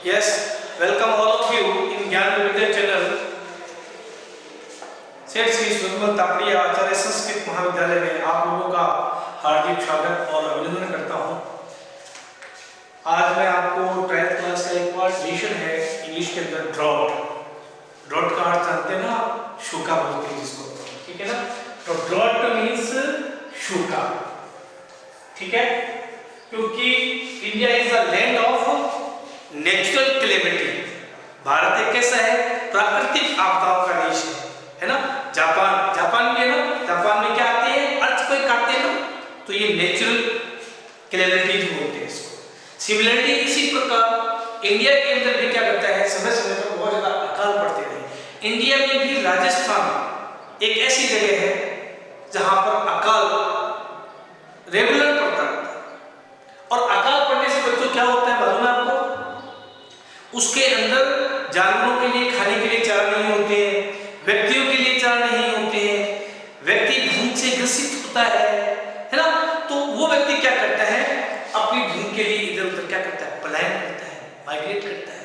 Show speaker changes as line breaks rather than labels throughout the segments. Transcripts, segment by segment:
Yes, welcome all of you in ज्ञान विविधता channel. सेठ श्री सुधमल तापड़िया आचार्य संस्कृत महाविद्यालय में आप लोगों का हार्दिक स्वागत और अभिनंदन करता हूँ। आज मैं आपको 12th क्लास का एक और एडिशन है इंग्लिश के अंदर ड्रॉट का अर्थ जानते हैं ना, सूखा बोलते हैं जिसको, ठीक है ना। तो ड्रॉट मीन्स सूखा, ठीक है, क्योंकि India is the land of natural calamity. Bharat एक कैसा है, प्राकृतिक आपदाओं का देश है ना। जापान भी है ना, जापान में क्या आते हैं, अर्थक्वेक आते हैं ना, तो ये नेचुरल कैलेमिटी बोलते हैं इसको। सिमिलरली इसी प्रकार इंडिया के अंदर भी क्या करता है, समय समय पर बहुत ज्यादा अकाल पड़ते हैं। इंडिया में भी राजस्थान एक ऐसी जगह है जहां पर अकाल रेगुलर पड़ता है। और अकाल पड़ने से बच्चों क्या होता है मालूम है आपको, उसके अंदर जानवरों के लिए खाने के लिए चारा नहीं होते हैं, व्यक्तियों के लिए चारा नहीं होते हैं, व्यक्ति भूख से ग्रसित होता है ना। तो वो व्यक्ति क्या करता है, अपनी भूख के लिए इधर उधर क्या करता है, पलायन करता है, माइग्रेट करता है।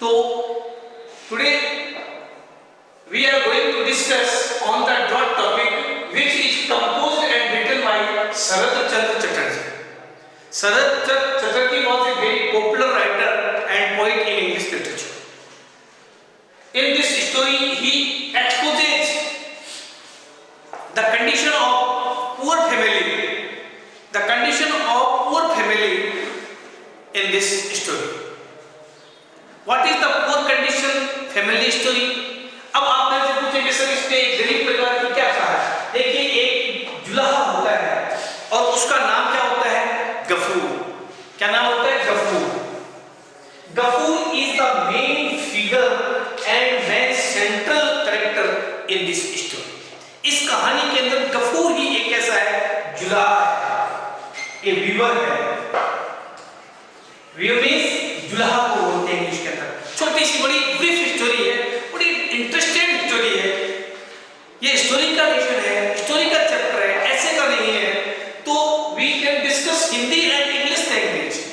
तो today we are going to discuss on the drought topic which is composed and written by Sharat Chandra Chatterjee. Sharat Chandra Chatterjee was a very popular writer and poet in English literature. In this story, he exposes the condition of poor family, the condition of poor family in this story. What is the poor condition family story? अब आप मेरे से पूछेंगे sir इसमें एक गरीब परिवार की क्या कहा है। देखिए एक जुलाहा होता है और उसका नाम क्या होता है, गफूर। क्या नाम होता है, Gafur. Gafur is the main figure and man central character in this story. इस कहानी के अंदर गफूर ही एक ऐसा है, जुलाहा है, ये वीवर है। वीवर मींस जुलाहा को बोलते हैं इंग्लिश के अंदर। छोटी सी बड़ी ब्रीफ स्टोरी है, बड़ी इंटरेस्टिंग स्टोरी है। ये स्टोरी का लेसन है, स्टोरी का चैप्टर है, ऐसे का नहीं है। तो we can discuss Hindi and English language.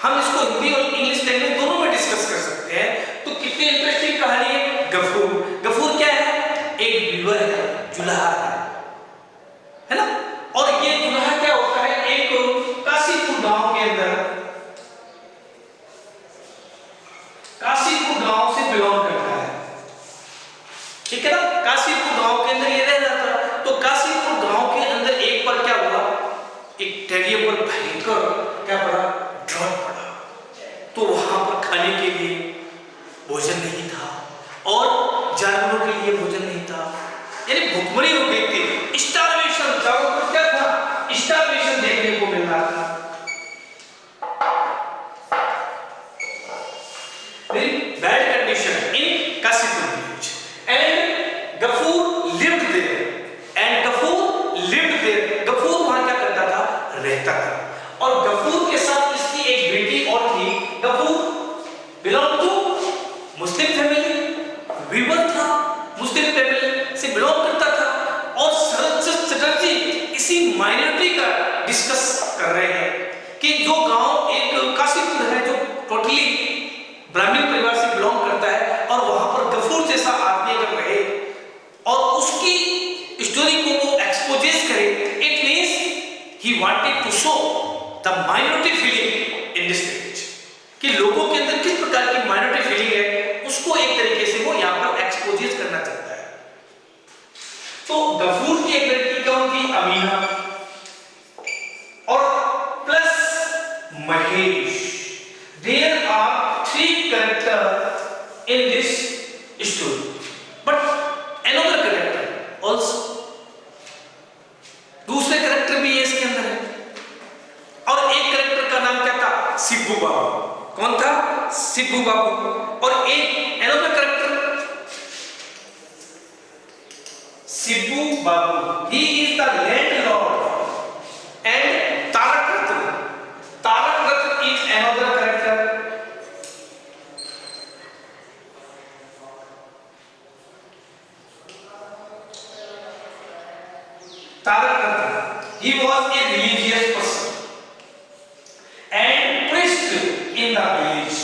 हम इसको हिंदी और इंग्लिश लैंग्वेज दोनों में डिस्कस कर सकते हैं। तो कितनी इंटरेस्टिंग कहानी है गफूर। गफूर क्या है, एक वीवर है, जुलाहा है ना। और ये जुलाहा क्या होता है, एक काशीपुर गांव के अंदर, काशीपुर गांव से बिलोंग करता है, ठीक है ना। काशीपुर गांव के अंदर ये रह जाता। तो काशीपुर गांव के अंदर एक बार क्या हुआ, एक टेरिबल भयंकर क्या पड़ा, ड्रॉट पड़ा। तो वहां पर खाने के लिए भोजन नहीं था और जानवरों के लिए भोजन नहीं था, यानी भूखमरी हो गई थी। स्टारवेशन, चारों तरफ क्या था, स्टारवेशन देखने को मिल रहा था। Very bad condition in Kashipur village and Gafur lived there and Gafur lived there. Gafur वहां क्या करता था, रहता था। और गफूर के साथ इसकी एक बेटी और थी। Gafur belong to Muslim family, weaver था, मुस्लिम फैमिली से बिलोंग करता था। और शरद चंद्र चटर्जी इसी माइनॉरिटी का डिस्कस कर रहे हैं कि जो गांव एक काशीपुर है जो टोटली ब्राह्मण परिवार से बिलोंग करता है, और वहां पर गफूर जैसा आदमी अगर रहे और उसकी स्टोरी को वो एक्सपोजेस करे, it means he wanted to show the minority feeling in this village, कि लोगों के अंदर किस प्रकार की माइनॉरिटी फीलिंग है, उसको एक तरीके से वो यहां पर एक्सपोजेस करना चाहता है। तो गफूर की एक लड़की कौन थी, अमीना, और plus Mahesh. There are 3 characters in this story, but another character also, दूसरे कैरेक्टर भी है इसके अंदर है। और एक कैरेक्टर का नाम क्या था, सिब्बू बाबू। कौन था, सिब्बू बाबू। और एक another character Sibbu Babu, he is the landlord and Tarak Ratna. Tarak Ratna is another character। Tarak Ratna, he was a religious person and priest in in the village.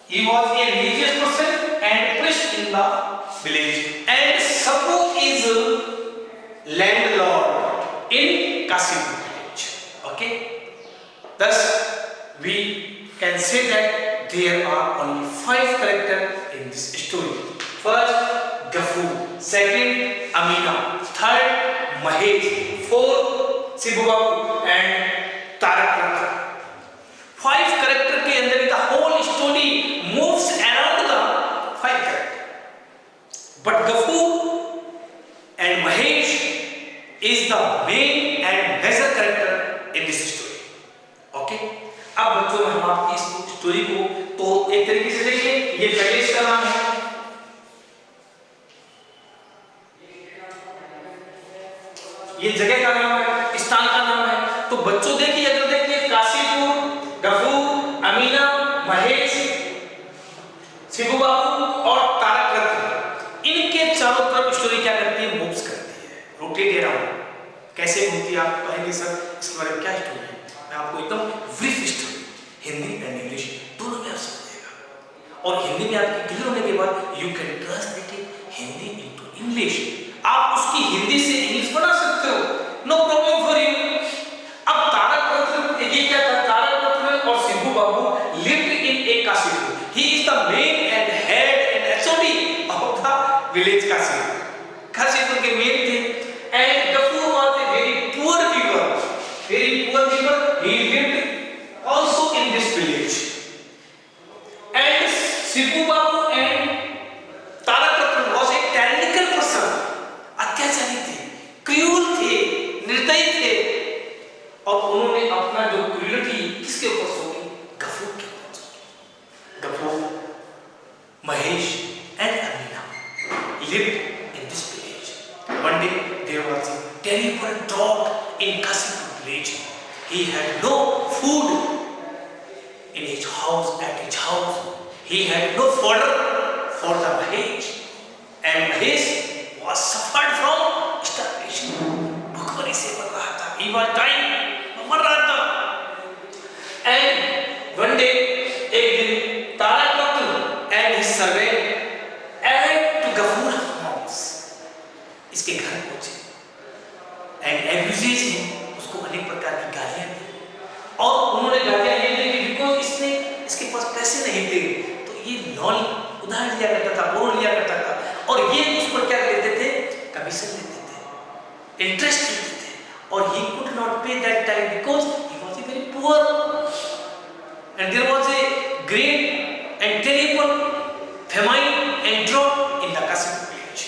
He was a religious person and priest in the village. And Sabbu is landlord in Kasipur village. Okay. Thus, we can say that there are only 5 characters in this story. First, Gafur. Second, Amina. Third, Mahesh. Fourth, Shibu Babu and Tarak Ratna. 5 characters के अंदर the whole story moves around the 5 characters. But Gafur and Mahesh is the main and major character in this story. Okay? अब बच्चों हम आपकी इस story को तो एक तरीके से देखिए, ये पैलेस का नाम है, ये जगह का नाम है, स्थान का नाम है। तो बच्चों देखिए, अगर देखिए काशीपुर, गफूर, अमीना, महेश, शिबू बाबू और तारक रत्न, इनके चारों तरफ स्टोरी क्या करती है? मूव्स करती है, रोटेट अराउंड। कैसे घूमती है? आप कहेंगे सर इसके बारे में क्या स्टोरी है? मैं आपको एकदम brief story Hindi and English दोनों में आप समझिएगा, और हिंदी में आपके क्लियर होने के बाद you can translate Hindi into English. आप उसकी हिंदी से इंग्लिश बना सकते हो, नो प्रॉब्लम फॉर यू। अब तारक रत्न ये क्या था? तारक रत्न और Shibu Babu lived in a Kashipur. He is the main and head and HOD of the village Kashipur. Kashipur के मेन थे। And Ghafoor was a very poor people, very poor people. He lived also in this village. And Shibu Babu and Tarak Ratna was a tyrannical person. अत्याचारी थे, क्रूर थे, निर्दयी थे, और उन्होंने अपना जो क्रूरटी किसके ऊपर सौंपी? गफूर के ऊपर सौंपी। Ghafoor, Mahesh and Amina lived in this village. One day there was a terrible drought in Kasipur. He had no food in his house, at his house. He had no fodder for the Mahesh. And Mahesh was suffered from starvation. भुखमरी से मर रहा था. He was dying. मर रहा था. And one day, एक दिन तारक रत्न and his servant arrived to Gafur house. इसके घर पहुंचे and abuses him. उसको अनेक प्रकार की गालियां दी, और उन्होंने गालियां ये दी कि बिकॉज इसने इसके पास पैसे नहीं थे, तो ये लोन उधार लिया करता था, बोन लिया करता था, और ये उस पर क्या लेते थे? कमीशन लेते थे, इंटरेस्ट लेते थे, और he could not pay that time because he was a very poor and there was a great and terrible famine and drought in the Kasipur village,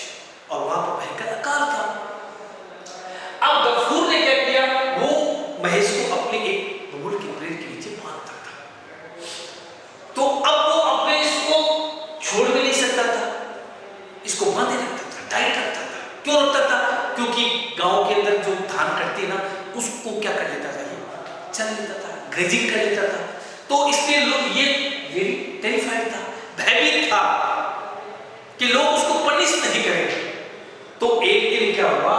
और वहां पर भयंकर अकाल था। अब गफूर ने क्या किया? वो महेश को अपने एक बबूल के पेड़ के नीचे बांधता था। तो अब वो अपने इसको छोड़ भी नहीं सकता था, इसको बांधे रखता था, टाइट रखता था। क्यों रखता था? क्योंकि गांव के अंदर जो धान कटती है ना, उसको क्या कर लेता था? ये चल लेता था, ग्रेजिंग कर लेता था। तो इसलिए लोग ये वेरी टेरिफाइड था, भयभीत था कि लोग उसको पनिश नहीं करेंगे। तो एक दिन क्या हुआ?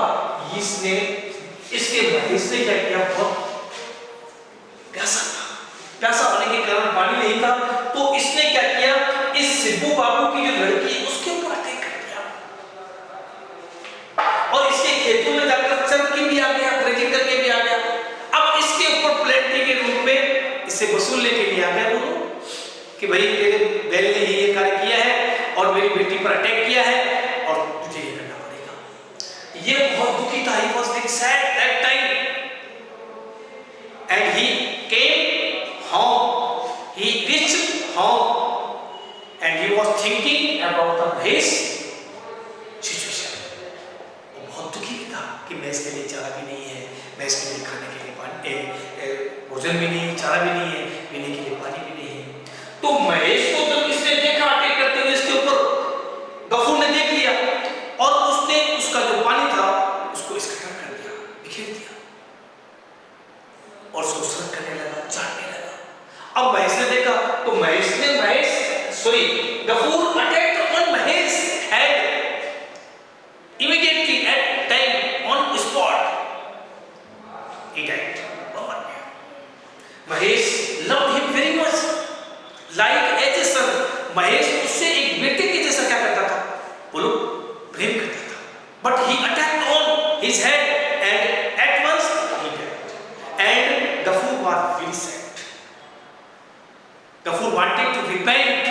इसने इसके महेश ने क्या किया? बहुत प्यासा था, प्यासा होने के कारण पानी नहीं था, तो इसने क्या किया? इस शिबू बाबू की जो लड़की है उसके ऊपर अटैक कर दिया, और इसके खेतों में जाकर चल के भी आ गया, ग्रेजिंग करके भी आ गया। अब इसके ऊपर प्लेंटी के रूप में इससे वसूल लेके भी आ गया वो कि भाई तेरे बैल ने ये कार्य किया है और मेरी बेटी पर अटैक किया है, और तुझे ये करना पड़ेगा। ये बहुत दुखी था, he was very sad that time, and he came home. He reached home, and he was thinking about the Mahesh situation. वो बहुत दुखी भी था कि मैं इसके लिए चारा भी नहीं है, मैं इसके लिए खाने के लिए पानी भोजन भी नहीं, चारा भी नहीं है, पीने के लिए पानी भी नहीं है। तो महेश को जब इसने देखा अटैक करते हुए इसके ऊपर, गफूर ने देख लिया, और उसने उसका जो पानी था उसको इकट्ठा कर दिया, बिखेर दिया, और उसको सर्व करने लगा, चाटने लगा। अब महेश ने देखा, तो Gafoor attacked on Mahesh head immediately at time on spot, he died, मर गया। Mahesh loved him very like as a son, Mahesh उससे एक बेटे के जैसा क्या करता था, बोलो, प्रेम करता था। But he attacked on his head and at once he died and Ghafoor was very sad. Gafur wanted to repent,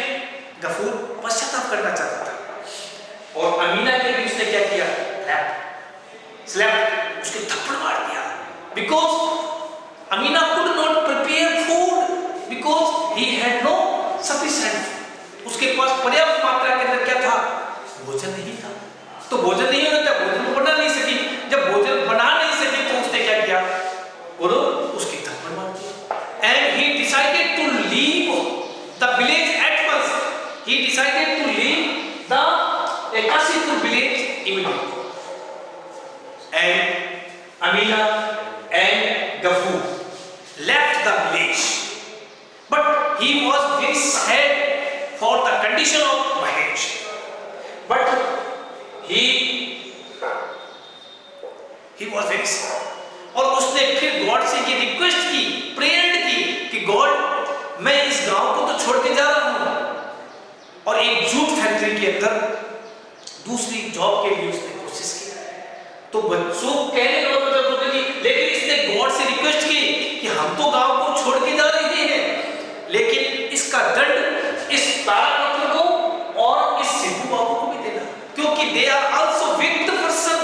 Gafur पश्चाताप करना चाहता था। और अमीना के भी उसने क्या किया, स्लैप, उसके थप्पड़ मार दिया। Because Amina could not prepare food because he had no sufficient, उसके पास पर्याप्त मात्रा के अंदर क्या था, भोजन नहीं था। तो भोजन नहीं होता, भोजन को बना नहीं सकी, जब भोजन बना नहीं सकी तो उसने क्या किया, बोलो, उसके थप्पड़ मार दिया। And he decided to leave the village at once, he decided to leave the Kashipur village immediately. And Amina and Gafur left the village, but he was very sad for the condition of Mahesh. But he was very sad. और उसने फिर God से ये request की, prayer की कि God, मैं इस गांव को तो छोड़ के जा रहा हूं। और एक जूट फैक्ट्री के अंदर दूसरी जॉब के लिए उसने कोशिश की। तो बच्चों कहने का मतलब होता है, लेकिन इसने गॉड से रिक्वेस्ट की कि हम तो गांव को छोड़ के जा रहे हैं, लेकिन इसका दंड इस तारापुत्र को और इस सिद्धू बाबू को भी देना, क्योंकि they are also wicked person,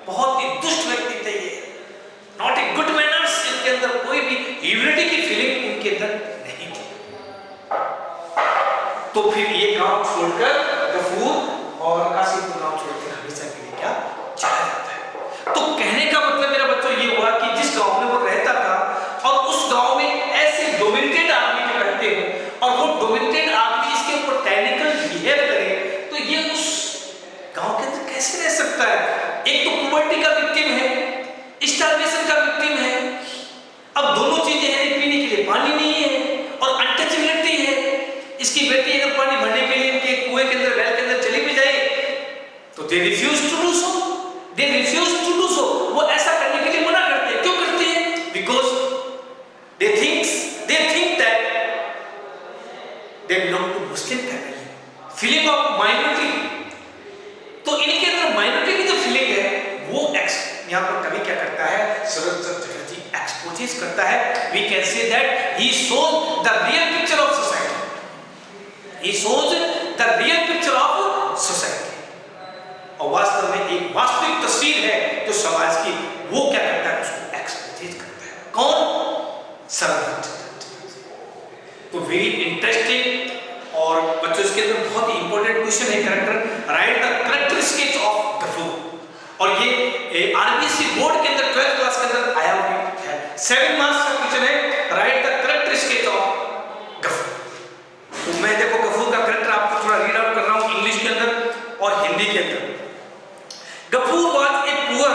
बहुत ही दुष्ट व्यक्ति थे ये, नॉट ए गुड मैनर्स, इनके अंदर कोई भी ह्यूमैनिटी की फीलिंग इनके अंदर नहीं थी। तो फिर ये गांव छोड़कर गफूर और काशीपुर गांव छोड़कर हमेशा के लिए क्या चला जाता है। तो कहने का मतलब मेरा बच्चों ये हुआ कि जिस गांव में वो रहता था और उस गांव में ऐसे डोमिनेटेड आदमी जो रहते हो और वो डोमिनेटेड आदमी इसके ऊपर टाइनिकल बिहेव करे, तो ये उस गांव के अंदर कैसे रह सकता है। एक तो पॉवर्टी का विक्टिम है, स्टारवेशन का विक्टिम है, अब दोनों चीजें हैं, पीने के लिए पानी नहीं है और अनटचेबिलिटी है। इसकी बेटी अगर पानी भरने के लिए इनके कुएं के अंदर, वेल के अंदर चली भी जाए तो they refuse to do so, they refuse to do so, वो ऐसा करने के लिए मना करते हैं। क्यों करते हैं? Because they think that they belong to Muslim family, feeling of minority. तो इनके अंदर माइनॉरिटी की जो फीलिंग है वो यहाँ पर कवि क्या करता है, शरद चटर्जी एक्सपोजेस करता है। We can say that he shows the real picture of society, he shows the real picture of society। और वास्तव में एक वास्तविक तस्वीर है जो समाज की, वो क्या करता है, उसको एक्सपोज करता है। कौन? शरद चटर्जी। तो वेरी इंटरेस्टिंग और बच्चों इसके अंदर बहुत ही इंपॉर्टेंट क्वेश्चन है, character, write the characteristics of Gafur. और ये आरबीसी बोर्ड के अंदर 12th क्लास के अंदर आया हुआ है, 7 मार्क्स का क्वेश्चन है, write the characteristics of Gafur. तो मैं देखो गफूर का कैरेक्टर आपको थोड़ा रीड आउट कर रहा हूं इंग्लिश के अंदर और हिंदी के अंदर। Gafur was a poor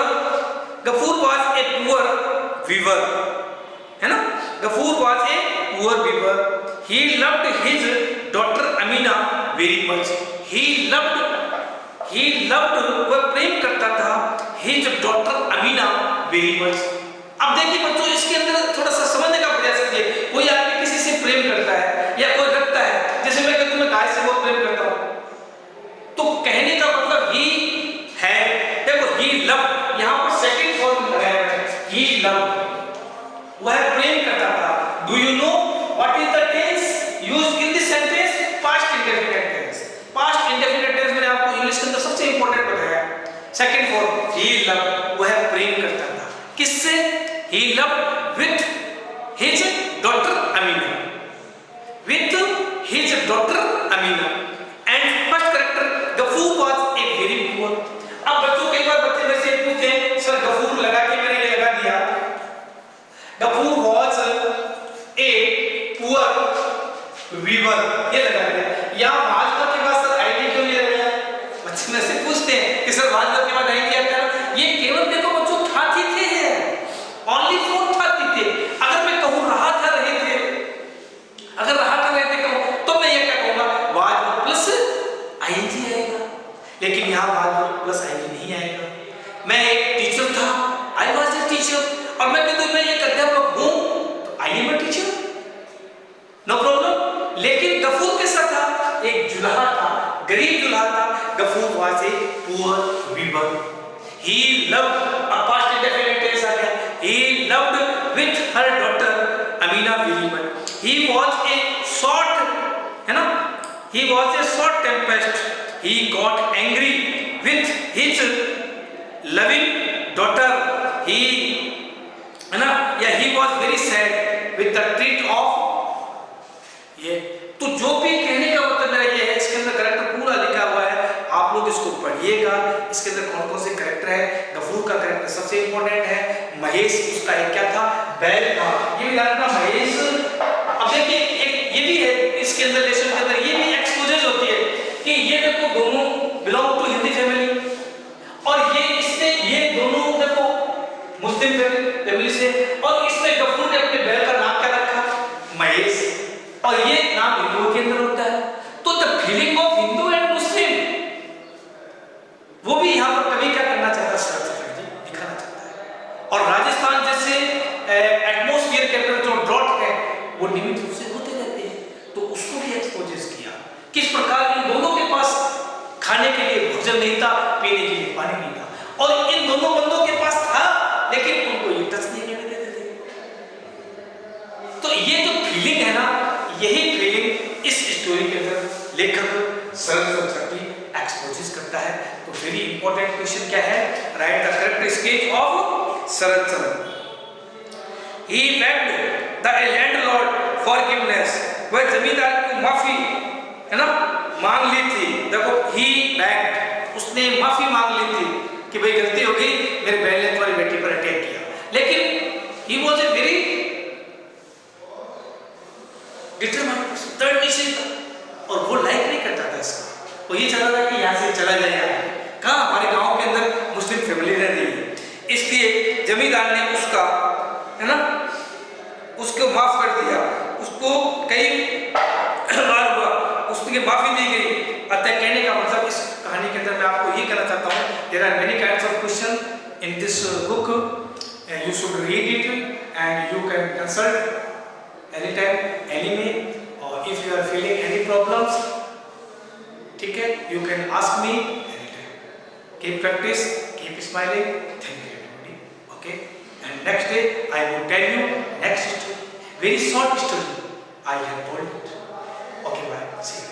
weaver, है ना, Gafur was a poor weaver. He loved his daughter Amina very much, he loved वह प्रेम करता था his daughter Amina very much. अब देखिए बच्चों इसके अंदर थोड़ा सा समझने का प्रयास कीजिए। कोई आदमी किसी से प्रेम करता है या कोई रखता है, जैसे मैं कहता हूं मैं गाय से बहुत प्रेम करता हूं, तो कहने का मतलब ही है, देखो ही लव यहां पर सेकंड फॉर्म लगाया है, ही लव, वह प्रेम करता था। Do you know what is the tense used in this sentence? Past indefinite tense. Past indefinite tense मैंने आपको इंग्लिश के अंदर सबसे इंपॉर्टेंट बताया। सेकंड फॉर्म ही लव, वह प्रेम करता था किससे? He love with his daughter Amina, with his daughter Amina, and first character Gafur was a very poor। अब बच्चों कई बार बच्चे में से पूछते हैं सर गफूर लगा के मैंने ये लगा दिया, Ghafoor was a poor weaver, ये लगा दिया, या भाजपा के बाद सर आईडी क्यों नहीं लगाया? बच्चे में से पूछते हैं कि सर भाजपा के बाद आईडी क्या था? ये केवल देखो बच्चों ठाती थे, ओनली फॉर ठाती थे। अगर मैं कहूँ रहा था रहे थे, अगर रहा था रहते कहूं तो मैं ये क्या कहूंगा, वाज प्लस आईएनजी आएगा, लेकिन यहां वाज प्लस आईएनजी नहीं आएगा। मैं एक टीचर था, आई वाज ए टीचर, और मैं कहता हूं मैं एक अध्यापक हूं, तो I am a teacher, no problem. लेकिन Gafur was a poor weaver. He loved, और past indefinite tense आ गया, he loved with her daughter Amina very much. He was a short, है ना, he was a short tempest. He got angry with his loving daughter. He, है ना, या he was very sad with the treat of, ये तो जो भी कहने का मतलब मेरा ये है, इसके अंदर करेक्टर पूरा लिखा हुआ है, आप लोग इसको पढ़िएगा। इसके अंदर कौन कौन से करेक्टर है, गफूर का करेक्टर सबसे इंपॉर्टेंट है, महेश उसका एक क्या था, बैल था, ये भी जानना महेश। अब देखिए एक ये भी है इसके अंदर, लेसन के अंदर ये भी एक्सपोजेज होती है कि ये देखो दोनों बिलोंग टू हिंदी फैमिली, और ये इसने ये दोनों देखो मुस्लिम फैमिली से, और इसने गफूर ने अपने बैल का नाम क्या रखा, महेश, और ये नाम हिंदुओं के अंदर होता है। तो the feeling of Hindu and Muslim, वो भी यहाँ पर कभी क्या करना चाहता है, शरद चटर्जी दिखाना चाहता है। और राजस्थान जैसे एटमॉस्फेयर के अंदर जो ड्रॉट है वो नियमित रूप से होते रहते हैं, तो उसको भी एक्सपोजेस किया, किस प्रकार इन दोनों के पास खाने के लिए भोजन नहीं था, पीने के लिए पानी नहीं था, और इन दोनों बंदों के पास था लेकिन उनको ये टच नहीं करने देते थे। तो ये जो फीलिंग है ना, यही फीलिंग इस स्टोरी के अंदर लेखक शरद चटर्जी एक्सपोजेस करता है। तो वेरी इंपॉर्टेंट क्वेश्चन क्या है, write the correct sketch of Sharad Chandra. He bagged the landlord forgiveness, वह जमींदार को माफी, है ना, मांग ली थी। देखो ही बेग्ड, उसने माफी मांग ली थी कि भाई गलती हो गई, मेरे बैल ने तुम्हारी बेटी पर अटैक किया, लेकिन he was a very determined person, दृढ़ निश्चयी था, और वो लाइक नहीं करता था इसका, वो ये चाहता था कि यहाँ से चला जाए, कहाँ हमारे गांव के अंदर मुस्लिम फैमिली रह रही है। इसलिए जमींदार ने उसका, है ना, उसको माफ कर दिया, उसको कई बार हुआ, उसकी माफी दी गई। अतः कहने का मतलब इस कहानी के अंदर मैं आपको ये कहना चाहता हूँ, there are many kinds of question in this book, you should read it and you can consult anytime, anyway, or if you are feeling any problems, ठीक है, you can ask me anytime. Keep practice, keep smiling. Thank you everybody. Okay, and next day I will tell you next story, very short story I have told it. Okay, bye. See you.